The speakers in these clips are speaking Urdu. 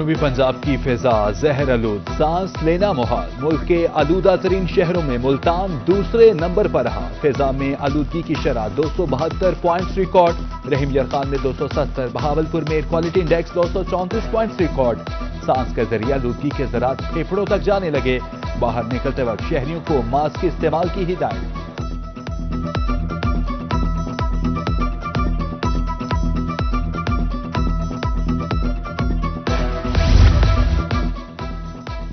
جنوبی پنجاب کی فضا زہر آلود، سانس لینا محال۔ ملک کے آلودہ ترین شہروں میں ملتان دوسرے نمبر پر رہا۔ فضا میں آلودگی کی شرح 272 پوائنٹس ریکارڈ، رحیم یار میں 270، بہاولپور میں air quality index 234 points record. سانس کے ذریعے آلودگی کے ذرات پھیپھڑوں تک جانے لگے، باہر نکلتے وقت شہریوں کو ماسک کے استعمال کی ہدایت۔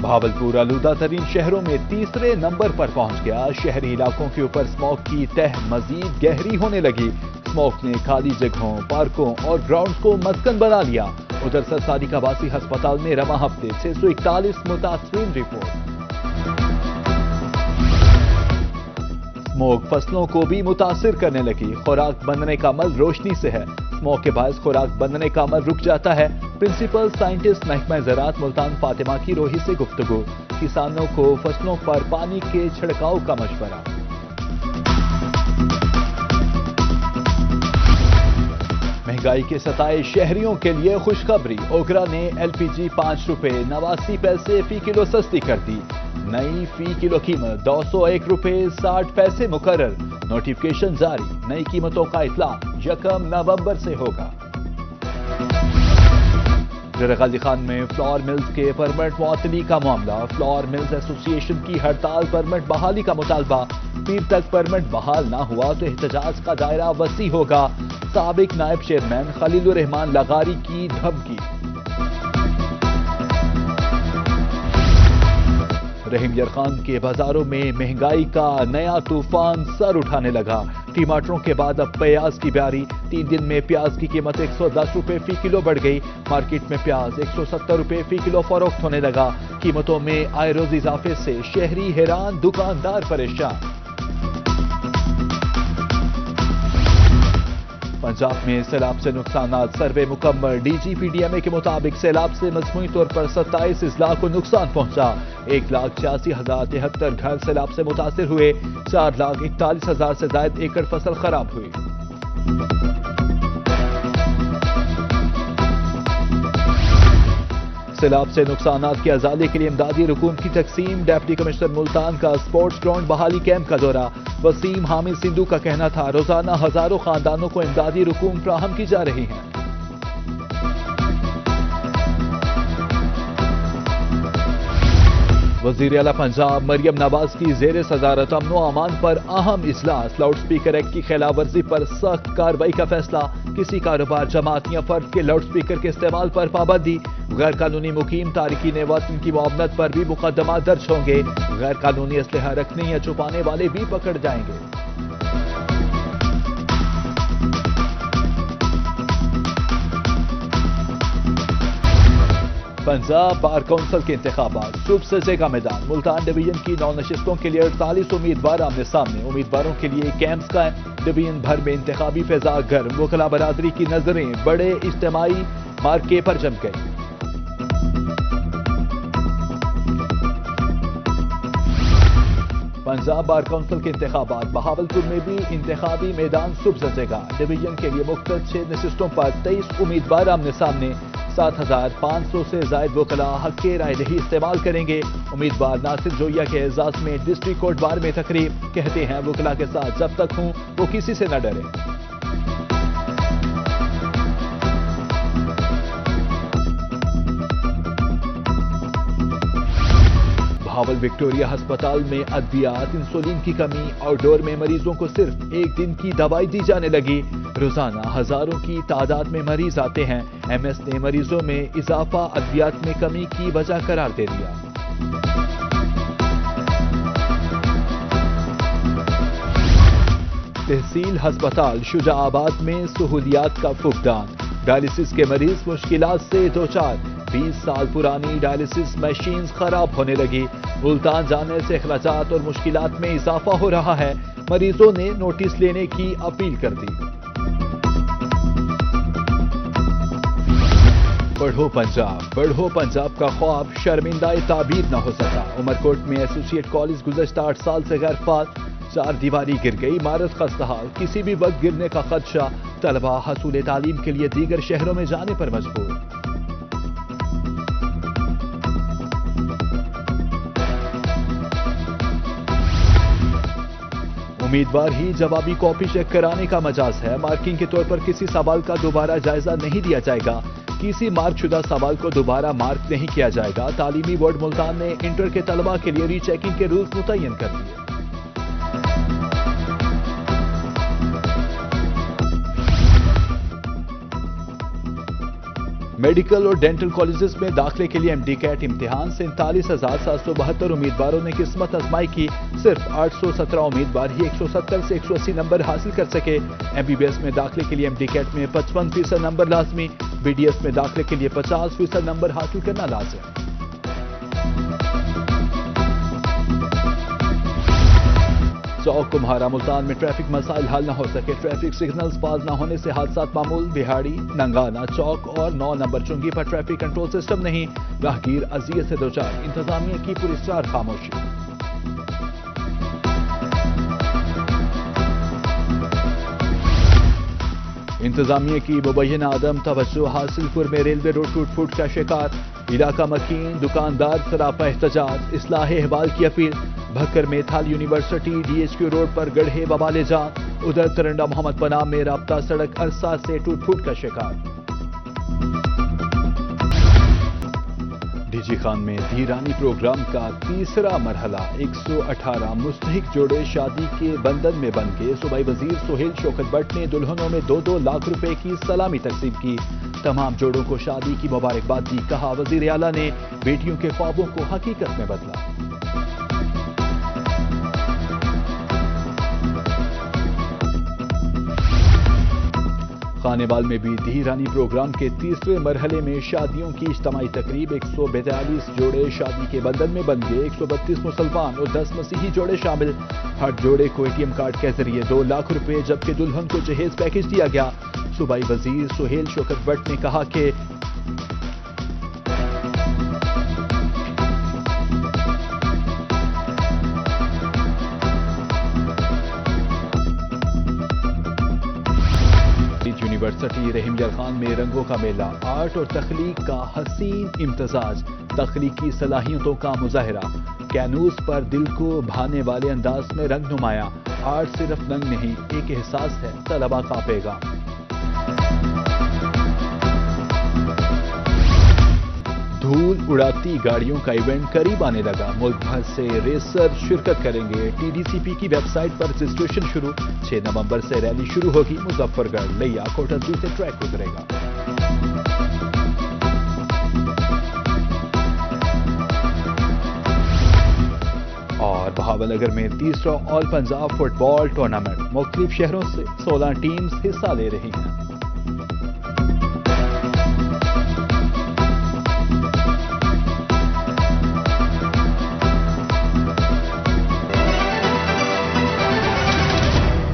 بہاولپور آلودہ ترین شہروں میں تیسرے نمبر پر پہنچ گیا۔ شہری علاقوں کے اوپر اسموگ کی تہ مزید گہری ہونے لگی۔ اسموگ نے خالی جگہوں، پارکوں اور گراؤنڈز کو مسکن بنا لیا۔ ادھر صادق عباسی ہسپتال میں رواں ہفتے 641 متاثرین رپورٹ۔ اسموگ فصلوں کو بھی متاثر کرنے لگی۔ خوراک بننے کا عمل روشنی سے ہے، اسموگ کے باعث خوراک بننے کا عمل رک جاتا ہے۔ پرنسپل سائنٹسٹ محکمہ زراعت ملتان فاطمہ کی روحی سے گفتگو، کسانوں کو فصلوں پر پانی کے چھڑکاؤ کا مشورہ۔ مہنگائی کے ستائے شہریوں کے لیے خوشخبری، اوکرا نے ایل پی جی 5 روپے 89 پیسے فی کلو سستی کر دی۔ نئی فی کلو قیمت 201 روپے 60 پیسے مقرر، نوٹیفکیشن جاری۔ نئی قیمتوں کا اطلاق 1 نومبر سے ہوگا۔ ڈیرہ غازی خان میں فلاور ملز کے پرمٹ معطلی کا معاملہ، فلاور ملز ایسوسی ایشن کی ہڑتال، پرمٹ بحالی کا مطالبہ۔ پیر تک پرمٹ بحال نہ ہوا تو احتجاج کا دائرہ وسیع ہوگا، سابق نائب چیئرمین خلیل الرحمان لغاری کی دھمکی۔ رحیم یار کے بازاروں میں مہنگائی کا نیا طوفان سر اٹھانے لگا۔ ٹماٹروں کے بعد اب پیاز کی بیاری، 3 دن میں پیاز کی قیمت 110 روپے فی کلو بڑھ گئی۔ مارکیٹ میں پیاز 170 روپے فی کلو فروخت ہونے لگا۔ قیمتوں میں آئے روز اضافے سے شہری حیران، دکاندار پریشان۔ پنجاب میں سیلاب سے نقصانات، سروے مکمل۔ D G P D M A کے مطابق سیلاب سے مجموعی طور پر 27 اضلاع کو نقصان پہنچا۔ 1,86,073 گھر سیلاب سے متاثر ہوئے، 4,41,000 سے زائد ایکڑ فصل خراب ہوئی۔ سیلاب سے نقصانات کے ازالے کے لیے امدادی رقوم کی تقسیم، ڈپٹی کمشنر ملتان کا سپورٹس گراؤنڈ بحالی کیمپ کا دورہ۔ وسیم حامد سندھو کا کہنا تھا روزانہ ہزاروں خاندانوں کو امدادی رقوم فراہم کی جا رہی ہیں۔ وزیر اعلیٰ پنجاب مریم نواز کی زیر صدارت امن و امان پر اہم اجلاس، لاؤڈ سپیکر ایکٹ کی خلاف ورزی پر سخت کارروائی کا فیصلہ۔ کسی کاروبار، جماعت یا فرد کے لاؤڈ سپیکر کے استعمال پر پابندی۔ غیر قانونی مقیم تارکین وطن کی معاونت پر بھی مقدمات درج ہوں گے۔ غیر قانونی اسلحہ رکھنے یا چھپانے والے بھی پکڑ جائیں گے۔ پنجاب بار کونسل کے انتخابات، صبح سے جگہ میدان۔ ملتان ڈویژن کی 9 نشستوں کے لیے 48 امیدوار آمنے سامنے، امیدواروں کے لیے کیمپس قائم۔ ڈویژن بھر میں انتخابی فضا گرم، وکلا برادری کی نظریں بڑے اجتماعی مارکے پر جم گئی۔ پنجاب بار کونسل کے انتخابات، بہاولپور میں بھی انتخابی میدان صبح سے جگہ۔ ڈویژن کے لیے مختص 6 نشستوں پر 23 امیدوار آمنے سامنے، 7,500 سے زائد وکلاء حق کے رائے دہی استعمال کریں گے۔ امیدوار ناصر جویا کے اعزاز میں ڈسٹرکٹ کورٹ بار میں تقریب، کہتے ہیں وکلاء کے ساتھ جب تک ہوں وہ کسی سے نہ ڈریں۔ بہاول وکٹوریہ ہسپتال میں ادویات، انسولین کی کمی، آؤٹ ڈور میں مریضوں کو صرف 1 دن کی دوائی دی جانے لگی۔ روزانہ ہزاروں کی تعداد میں مریض آتے ہیں۔ ایم ایس نے مریضوں میں اضافہ ادویات میں کمی کی وجہ قرار دے دیا۔ تحصیل ہسپتال شجاع آباد میں سہولیات کا فقدان، ڈائلسس کے مریض مشکلات سے دوچار۔ 20 سال پرانی ڈائلسس مشینز خراب ہونے لگی۔ ملتان جانے سے اخراجات اور مشکلات میں اضافہ ہو رہا ہے، مریضوں نے نوٹس لینے کی اپیل کر دی۔ بڑھو پنجاب کا خواب شرمندہ تعبیر نہ ہو سکا۔ عمرکوٹ میں ایسوسی ایٹ کالج گزشتہ 8 سال سے غیر فعال، 4 دیواری گر گئی، عمارت خستحال، کسی بھی وقت گرنے کا خدشہ، طلبہ حصول تعلیم کے لیے دیگر شہروں میں جانے پر مجبور۔ امیدوار ہی جوابی کاپی چیک کرانے کا مجاز ہے. مارکنگ کے طور پر کسی سوال کا دوبارہ جائزہ نہیں دیا جائے گا. کسی مارک شدہ سوال کو دوبارہ مارک نہیں کیا جائے گا. تعلیمی بورڈ ملتان نے انٹر کے طلبہ کے لیے ری چیکنگ کے رولز متعین کر دیے. میڈیکل اور ڈینٹل کالجز میں داخلے کے لیے MD کیٹ امتحان 47,772 امیدواروں نے قسمت آزمائی کی. صرف 817 امیدوار ہی 170 سے 180 نمبر حاصل کر سکے. MBBS میں داخلے کے لیے MD کیٹ میں 55% نمبر لازمی. BDS میں داخلے کے لیے 50% نمبر حاصل کرنا لازم. چوک کمہارا ملتان میں ٹریفک مسائل حل نہ ہو سکے. ٹریفک سگنلز پاس نہ ہونے سے حادثات معمول. بہاڑی، ننگانہ چوک اور 9 نمبر چنگی پر ٹریفک کنٹرول سسٹم نہیں. راہگیر اذیت سے دوچار. انتظامیہ کی پراسرار خاموشی. انتظامیہ کی مبینہ عدم توجہ. حاصل پور میں ریلوے روڈ ٹوٹ پھوٹ کا شکار. علاقہ مکین، دکاندار سراپا احتجاج. اصلاح احوال کی اپیل. بھکر میں تھال یونیورسٹی DHQ روڈ پر گڑھے وبال جان. ادھر ترنڈا محمد پناہ میں رابطہ سڑک عرصہ سے ٹوٹ پھوٹ کا شکار. DG خان میں دھیرانی پروگرام کا تیسرا مرحلہ. 118 مستحق جوڑے شادی کے بندھن میں بن گئے. صوبائی وزیر سہیل شوکت بٹ نے دلہنوں میں 2-2 لاکھ روپے کی سلامی تقسیم کی. تمام جوڑوں کو شادی کی مبارکباد دی. کہا وزیر اعلیٰ نے بیٹیوں کے خوابوں کو حقیقت میں بدلا. خانیوال میں بھی دھیرانی پروگرام کے تیسرے مرحلے میں شادیوں کی اجتماعی تقریب. 142 جوڑے شادی کے بندھن میں بن گئے. 132 مسلمان اور 10 مسیحی جوڑے شامل. ہر جوڑے کو ATM کارڈ کے ذریعے 2 لاکھ روپے جبکہ دلہن کو جہیز پیکج دیا گیا. صوبائی وزیر سہیل شوکت بٹ نے کہا کہ یونیورسٹی رحیمیہ خان میں رنگوں کا میلہ. آرٹ اور تخلیق کا حسین امتزاج. تخلیقی صلاحیتوں کا مظاہرہ. کینوس پر دل کو بھانے والے انداز میں رنگ نمایاں. آرٹ صرف رنگ نہیں، ایک احساس ہے. طلباء کا پیغام. دھول اڑاتی گاڑیوں کا ایونٹ قریب آنے لگا. ملک بھر سے ریسر شرکت کریں گے. TDCP کی ویب سائٹ پر رجسٹریشن شروع. 6 نومبر سے ریلی شروع ہوگی. مظفر گڑھ، لیا، کوٹہ سے ٹریک گزرے گا. اور بہاول نگر میں تیسرا آل پنجاب فٹ بال ٹورنامنٹ. مختلف شہروں سے 16 ٹیمز حصہ لے رہی ہیں.